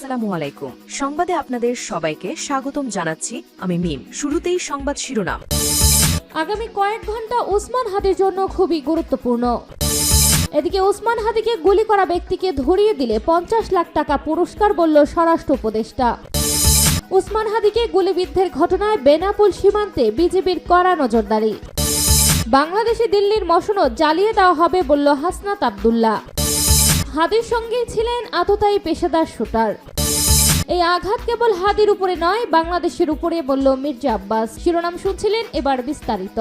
আসসালামু আলাইকুম। সংবাদে আপনাদের সবাইকে স্বাগতম জানাচ্ছি আমি মিম। শুরুতেই সংবাদ শিরোনাম। আগামী কয়েক ঘন্টা ওসমান হাদির জন্য খুবই গুরুত্বপূর্ণ। এদিকে ওসমান হাদিকে গুলি করা ব্যক্তিকে ধরিয়ে দিলে 50 লাখ টাকা পুরস্কার বলল স্বরাষ্ট্র উপদেষ্টা। ওসমান হাদিকে গুলিবিদ্ধের ঘটনায় বেনাপোল সীমান্তে বিজিবির কড়া নজরদারি। বাংলাদেশে দিল্লির মসনদ জ্বালিয়ে দেওয়া হবে বলল হাসনাত আব্দুল্লাহ। হাদির সঙ্গেই ছিলেন আততায়ী পেশাদার শুটার। এই আঘাত কেবল হাদির উপরে নয়, বাংলাদেশের উপরে বলল মির্জা আব্বাস। শিরোনাম শুনছিলেন, এবার বিস্তারিত।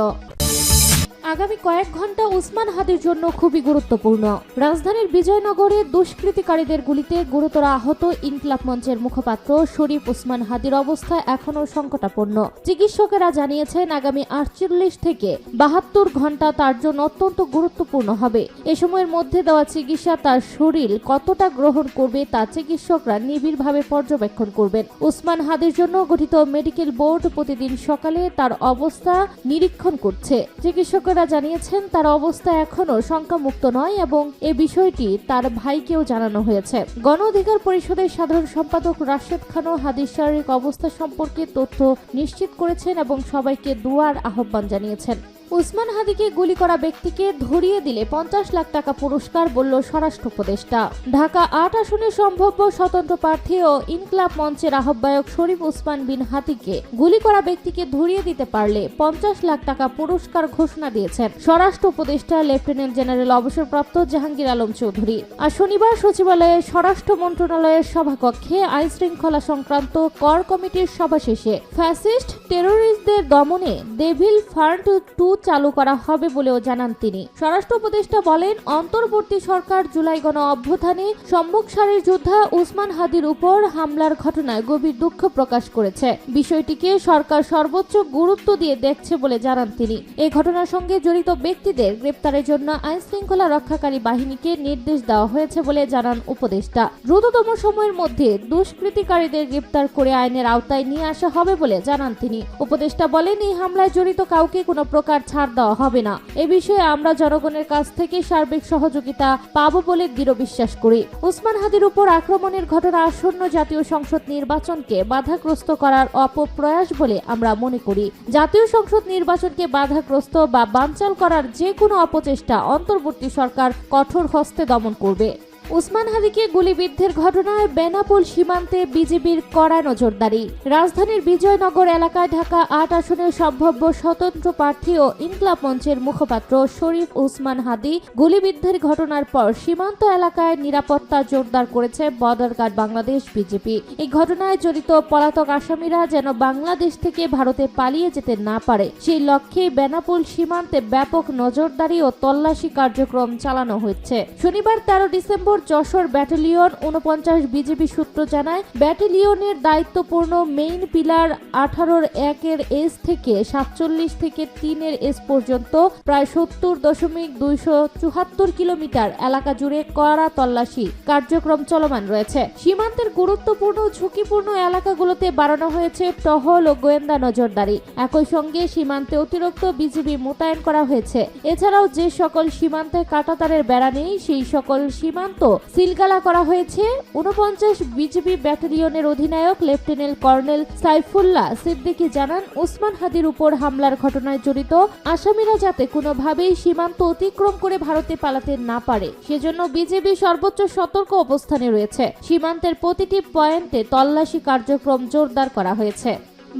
আগামী কয়েক ঘন্টা ওসমান হাদির জন্য খুবই গুরুত্বপূর্ণ। রাজধানীর বিজয়নগরে দুষ্কৃতিকারীদের গুলিতে গুরুতর আহত ইনকিলাব মঞ্চের মুখপাত্র শরীফ ওসমান হাদির অবস্থা এখনও সংকটাপন্ন। চিকিৎসকেরা জানিয়েছেন আগামী 48 থেকে 72 ঘন্টা তার জন্য অত্যন্ত গুরুত্বপূর্ণ হবে। এ সময়ের মধ্যে দেওয়া চিকিৎসা তার শরীর কতটা গ্রহণ করবে তা চিকিৎসকরা নিবিড়ভাবে পর্যবেক্ষণ করবেন। ওসমান হাদির জন্য গঠিত মেডিকেল বোর্ড প্রতিদিন সকালে তার অবস্থা নিরীক্ষণ করছে। চিকিৎসকেরা জানিয়েছেন তার অবস্থা এখনো শঙ্কামুক্ত নয় এবং এ বিষয়টি তার ভাইকেও জানানো হয়েছে। গণ অধিকার পরিষদের সাধারণ সম্পাদক রাশেদ খানও হাদির শারীরিক অবস্থা সম্পর্কে তথ্য নিশ্চিত করেছেন এবং সবাইকে দোয়ার আহ্বান জানিয়েছেন। ওসমান হাদিকে গুলি করা ব্যক্তিকে ধরিয়ে দিলে 50 লাখ টাকা পুরস্কার বলল স্বরাষ্ট্র উপদেষ্টা। ঢাকা 8 আসনে সম্ভাব্য স্বতন্ত্র প্রার্থী ও ইনকিলাব মঞ্চের আহ্বায়ক শরীফ ওসমান বিন হাদিকে গুলি করা ব্যক্তিকে ধরিয়ে দিতে পারলে 50 লাখ টাকা পুরস্কার ঘোষণা দিয়েছেন স্বরাষ্ট্র উপদেষ্টা লেফটেন্যান্ট জেনারেল অবসরপ্রাপ্ত জাহাঙ্গীর আলম চৌধুরী। আর শনিবার সচিবালয়ে স্বরাষ্ট্র মন্ত্রণালয়ের সভাকক্ষে আইন শৃঙ্খলা সংক্রান্ত কর কমিটির সভা শেষে ফ্যাসিস্ট টেরোরিস্টদের দমনে ডেভিল ফান্ড 2 চালু করা হবে বলেও জানান তিনি। স্বরাষ্ট্র উপদেষ্টা বলেন, অন্তর্বর্তী সরকার জুলাই গণ অভ্যুত্থানে সম্মুখ সারির যোদ্ধা ওসমান হাদির উপর হামলার ঘটনায় গভীর দুঃখ প্রকাশ করেছে। বিষয়টিকে সরকার সর্বোচ্চ গুরুত্ব দিয়ে দেখছে বলে জানান তিনি। এই ঘটনার সঙ্গে জড়িত ব্যক্তিদের গ্রেপ্তারের জন্য আইন শৃঙ্খলা রক্ষাকারী বাহিনীকে নির্দেশ দেওয়া হয়েছে বলে জানান উপদেষ্টা। দ্রুততম সময়ের মধ্যে দুষ্কৃতিকারীদের গ্রেপ্তার করে আইনের আওতায় নিয়ে আসা হবে বলে জানান তিনি। উপদেষ্টা বলেন, এই হামলায় জড়িত কাউকে কোনো প্রকার ছাড় দেওয়া হবে না। এ বিষয়ে আমরা জনগণের কাছ থেকে সার্বিক সহযোগিতা পাবো বলে দৃঢ় বিশ্বাস করি। ওসমান হাদির উপর আক্রমণের ঘটনা আসন্ন জাতীয় সংসদ নির্বাচনকে বাধাগ্রস্ত করার অপপ্রয়াস বলে আমরা মনে করি। জাতীয় সংসদ নির্বাচনকে বাধাগ্রস্ত বা বানচাল করার যে কোনো অপচেষ্টা অন্তর্বর্তী সরকার কঠোর হস্তে দমন করবে। ওসমান হাদিকে গুলিবিদ্ধের ঘটনায় বেনাপোল সীমান্তে বিজিবির কড়া নজরদারি। রাজধানীর বিজয়নগর এলাকায় ঢাকা 8 আসনের সম্ভাব্য স্বতন্ত্র প্রার্থী ও ইনকিলাব মঞ্চের মুখপাত্র শরীফ ওসমান হাদি গুলিবিদ্ধের ঘটনার পর সীমান্ত এলাকায় নিরাপত্তা জোরদার করেছে বর্ডার গার্ড বাংলাদেশ বিজেপি। এই ঘটনায় জড়িত পলাতক আসামিরা যেন বাংলাদেশ থেকে ভারতে পালিয়ে যেতে না পারে সেই লক্ষ্যে বেনাপোল সীমান্তে ব্যাপক নজরদারি ও তল্লাশি কার্যক্রম চালানো হচ্ছে। শনিবার 13 ডিসেম্বর যশোর ব্যাটালিয়ন 49 বিজেপি সূত্র জানায়, ব্যাটালিয়নের দায়িত্বপূর্ণ মেইন পিলার 18-1 এস থেকে 47 থেকে 3 এস পর্যন্ত প্রায় 70.274 কিলোমিটার এলাকা জুড়ে কড়া তল্লাশি কার্যক্রম চলমান রয়েছে। সীমান্তের গুরুত্বপূর্ণ ঝুঁকিপূর্ণ এলাকাগুলোতে বাড়ানো হয়েছে টহল ও গোয়েন্দা নজরদারি। একই সঙ্গে সীমান্তে অতিরিক্ত বিজিবি মোতায়েন করা হয়েছে। এছাড়াও যে সকল সীমান্তে কাঁটাতারের বেড়া নেই সেই সকল সীমান্ত সিলগালা করা হয়েছে। 49 বিজিবি ব্যাটালিয়নের অধিনায়ক লেফটেন্যান্ট কর্নেল সাইফুল্লাহ সিদ্দিকী জানান, ওসমান হাদির উপর হামলার ঘটনায় জড়িত আসামিরা যাতে কোনোভাবেই সীমান্ত অতিক্রম করে ভারতে পালাতে না পারে সেজন্য বিজিবি সর্বোচ্চ সতর্ক অবস্থানে রয়েছে। সীমান্তের প্রতিটি পয়েন্টে তল্লাশি কার্যক্রম জোরদার করা হয়েছে।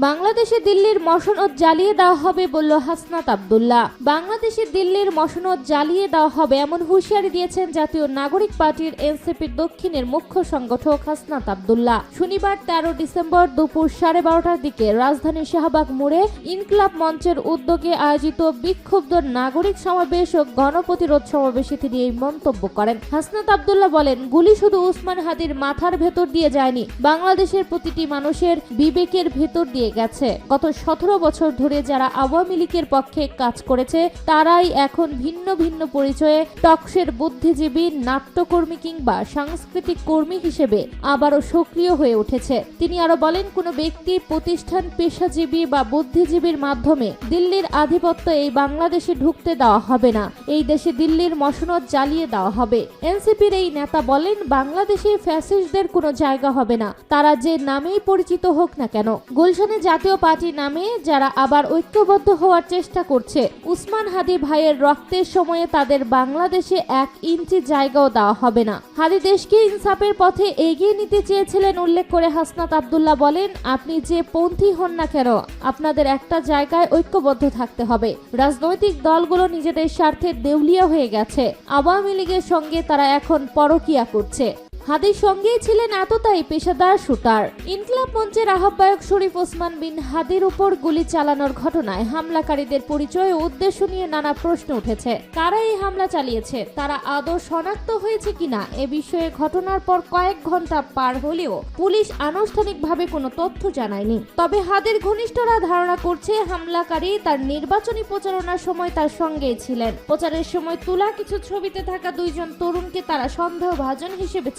বাংলাদেশে দিল্লির মসনদ জ্বালিয়ে দেওয়া হবে বলল হাসনাত আব্দুল্লাহ। বাংলাদেশে দিল্লির মসনদ জ্বালিয়ে দেওয়া হবে এমন হুঁশিয়ারি দিয়েছেন জাতীয় নাগরিক পার্টির এনসিপির দক্ষিণের মুখ্য সংগঠক হাসনাত আব্দুল্লাহ। শনিবার 13 ডিসেম্বর দুপুর 12:30টার দিকে রাজধানীর শাহবাগ মোড়ে ইনকিলাব মঞ্চের উদ্যোগে আয়োজিত বিক্ষুব্ধ নাগরিক সমাবেশ ও গণপ্রতিরোধ সমাবেশে তিনি এই মন্তব্য করেন। হাসনাত আব্দুল্লাহ বলেন, গুলি শুধু ওসমান হাদির মাথার ভেতর দিয়ে যায়নি, বাংলাদেশের প্রতিটি মানুষের বিবেকের ভেতর দিয়ে হারিয়ে গেছে। গত 17 বছর ধরে যারা আওয়ামী লীগের পক্ষে কাজ করেছে তারাই এখন ভিন্ন ভিন্ন পরিচয়ে টকশের বুদ্ধিজীবী, নাট্যকর্মী কিংবা সাংস্কৃতিক কর্মী হিসেবে আবারও সক্রিয় হয়ে উঠেছে। তিনি আরো বলেন, কোনো ব্যক্তি, প্রতিষ্ঠান, পেশাজীবী বা বুদ্ধিজীবীর মাধ্যমে দিল্লির আধিপত্য এই বাংলাদেশে ঢুকতে দেওয়া হবে না। এই দেশে দিল্লির মসনদ জ্বালিয়ে দেওয়া হবে। এনসিপির এই নেতা বলেন, বাংলাদেশে ফ্যাসিস্টদের কোনো জায়গা হবে না, তারা যে নামেই পরিচিত হোক না কেন। গুলশানে জাতীয় পার্টি নামে যারা আবার ঐক্যবদ্ধ হওয়ার চেষ্টা করছে, উসমান হাদি ভাইয়ের রক্তের সময়ে তাদের বাংলাদেশে 1 ইঞ্চি জায়গাও দেওয়া হবে না। হাদি দেশকে ইনসাফের পথে এগিয়ে নিতে চেয়েছিলেন উল্লেখ করে হাসনাত আব্দুল্লাহ বলেন, আপনি যে পন্থী হন না কেন, আপনাদের একটা জায়গায় ঐক্যবদ্ধ থাকতে হবে। রাজনৈতিক দলগুলো নিজেদের স্বার্থে দেউলিয়া হয়ে গেছে। আওয়ামী লীগের সঙ্গে তারা এখন পরকিয়া করছে। হাদির সঙ্গেই ছিলেন এতটাই পেশাদার শুটার। ইনকিলাব মঞ্চের আহ্বায়ক শরীফ ওসমান বিন হাদির উপর গুলি চালানোর ঘটনায় হামলাকারীদের পরিচয় ও উদ্দেশ্য নিয়ে নানা প্রশ্ন উঠেছে। কারা এই হামলা চালিয়েছে, তারা আদৌ শনাক্ত হয়েছে কিনা, এ বিষয়ে ঘটনার পর কয়েক ঘন্টা পার হলেও পুলিশ আনুষ্ঠানিকভাবে কোনো তথ্য জানায়নি। তবে হাদির ঘনিষ্ঠরা ধারণা করছে হামলাকারী তার নির্বাচনী প্রচারণার সময় তার সঙ্গেই ছিলেন। প্রচারের সময় তোলা কিছু ছবিতে থাকা 2 জন তরুণকে তারা সন্দেহভাজন হিসেবে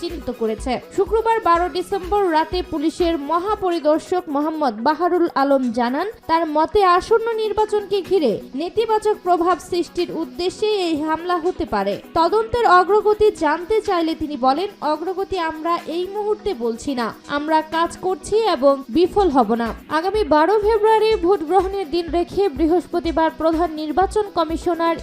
করেছে। শুক্রবার 12 ডিসেম্বর রাতে পুলিশের মহাপরিদর্শক মোহাম্মদ বাহারুল আলম জানান, তার মতে আসন্ন নির্বাচনকে ঘিরে নেতিবাচক প্রভাব সৃষ্টির উদ্দেশ্যে এই হামলা হতে পারে। তদন্তের অগ্রগতি জানতে চাইলে তিনি বলেন, অগ্রগতি আমরা এই মুহূর্তে বলছি না, আমরা কাজ করছি এবং বিফল হব না। আগামী 12 ফেব্রুয়ারি ভোট গ্রহণের দিন রেখে বৃহস্পতিবার প্রধান নির্বাচন কমিশনার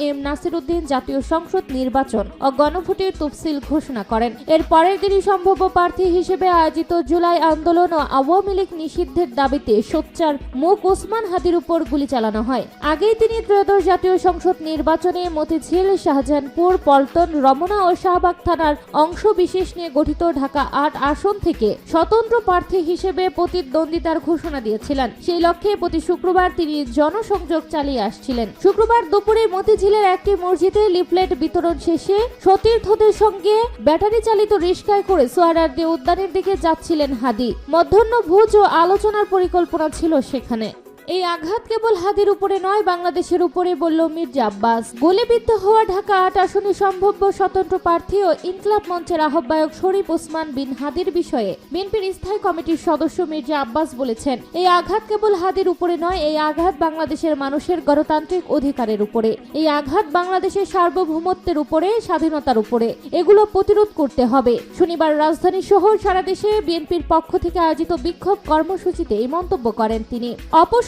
এম নাসির উদ্দিন জাতীয় সংসদ নির্বাচন ও গণভোটের তফসিল ঘোষণা করেন। এর পরের দিনই সম্ভাব্য প্রার্থী হিসেবে আয়োজিত জুলাই আন্দোলন ও আওয়ামী লীগ নিষিদ্ধের দাবিতে সোচ্চার মুখ ওসমান হাদির উপর গুলি চালানো হয়। আগেই তিনি ত্রয়োদশ জাতীয় সংসদ নির্বাচনে মতিঝিল, শাহজাহানপুর, পল্টন, রমনা ও শাহবাগ থানার অংশ বিশেষ নিয়ে গঠিত ঢাকা 8 আসন থেকে স্বতন্ত্র প্রার্থী হিসেবে প্রতিদ্বন্দ্বিতার ঘোষণা দিয়েছিলেন। সেই লক্ষ্যে প্রতি শুক্রবার তিনি জনসংযোগ চালিয়ে আসছিলেন। শুক্রবার দুপুরে মতিঝিলের একটি মসজিদে লিফলেট বিতরণ শেষে সতীর্থদের সঙ্গে ব্যাটারি চালিত রিস্কায় করে সোহরাওয়ার্দী উদ্যানের দিকে যাচ্ছিলেন হাদি। মধ্যাহ্নভোজ ও আলোচনার পরিকল্পনা ছিল সেখানে। এই আঘাত কেবল হাদির উপরে নয়, বাংলাদেশের উপরে, বলল মির্জা আব্বাস। গুলিবিদ্ধ হওয়া ঢাকা 8 আসনে সম্ভাব্য স্বতন্ত্র প্রার্থী ও ইনকিলাব মঞ্চের আহ্বায়ক শরীফ ওসমান বিন হাদির বিষয়ে বিএনপির স্থায়ী কমিটির সদস্য মির্জা আব্বাস বলেছেন, এই আঘাত কেবল হাদির উপরে নয়, এই আঘাত বাংলাদেশের মানুষের গণতান্ত্রিক অধিকারের উপরে, এই আঘাত বাংলাদেশের সার্বভৌমত্বের উপরে, স্বাধীনতার উপরে। এগুলো প্রতিরোধ করতে হবে। শনিবার রাজধানী সহ সারা দেশে বিএনপির পক্ষ থেকে আয়োজিত বিক্ষোভ কর্মসূচিতে এই মন্তব্য করেন তিনি।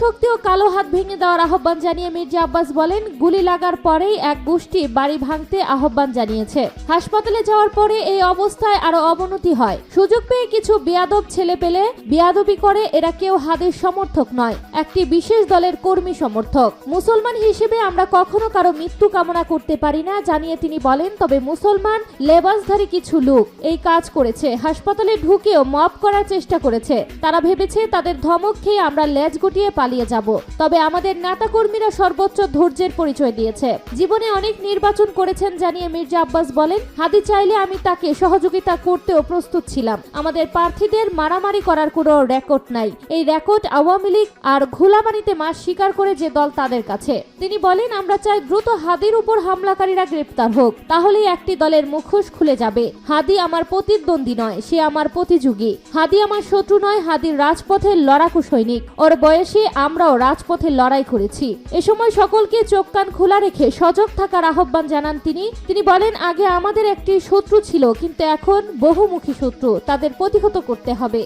শক্তি ও কালো হাত ভেঙে দেওয়ার আহ্বান জানিয়ে মির্জা আব্বাস বলেন, গুলি লাগার পরেই এক গোষ্ঠী বাড়ি ভাঙতে আহ্বান জানিয়েছে। হাসপাতালে যাওয়ার পরে এই অবস্থায় আরো অবনতি হয়। সুযোগ পেয়ে কিছু বেয়াদব ছেলে পেলে বেয়াদবি করে, এরা কেউ হাদির সমর্থক নয়, একটি বিশেষ দলের কর্মী সমর্থক। মুসলমান হিসেবে আমরা কখনো কারো মৃত্যু কামনা করতে পারি না জানিয়ে তিনি বলেন, তবে মুসলমান লেবাসধারী কিছু লোক এই কাজ করেছে। হাসপাতালে ঢুকেও মব করার চেষ্টা করেছে। তারা ভেবেছে তাদের ধমক খেয়ে আমরা লেজ গুটিয়ে পালিয়ে যাব। তবে আমাদের নেতাকর্মীরা সর্বোচ্চ ধৈর্যের পরিচয় দিয়েছে। জীবনে অনেক নির্বাচন করেছেন জানিয়ে মির্জা আব্বাস বলেন, হাদি চাইলে আমি তাকে সহযোগিতা করতেও প্রস্তুত ছিলাম। আমাদের প্রার্থীদের মারামারি করার কোনো রেকর্ড নাই। এই রেকর্ড আওয়ামী লীগ আর ঘোলামানিতে মাস স্বীকার করে যে দল তাদের কাছে। তিনি বলেন, আমরা চাই দ্রুত হাদির উপর হামলাকারীরা গ্রেপ্তার হোক, তাহলেই একটি দলের মুখোশ খুলে যাবে। হাদি আমার প্রতিদ্বন্দ্বী নয়, সে আমার প্রতিযোগী। হাদি আমার শত্রু নয়, হাদির রাজপথের লড়াকু সৈনিক। ওর বয়সে আমরাও রাজপথে লড়াই করেছি। এ সময় সকলকে চোখ কান খোলা রেখে সজাগ থাকার আহ্বান জানান তিনি বলেন, আগে আমাদের একটি শত্রু ছিল, কিন্তু এখন বহুমুখী শত্রু, তাদের প্রতিহত করতে হবে।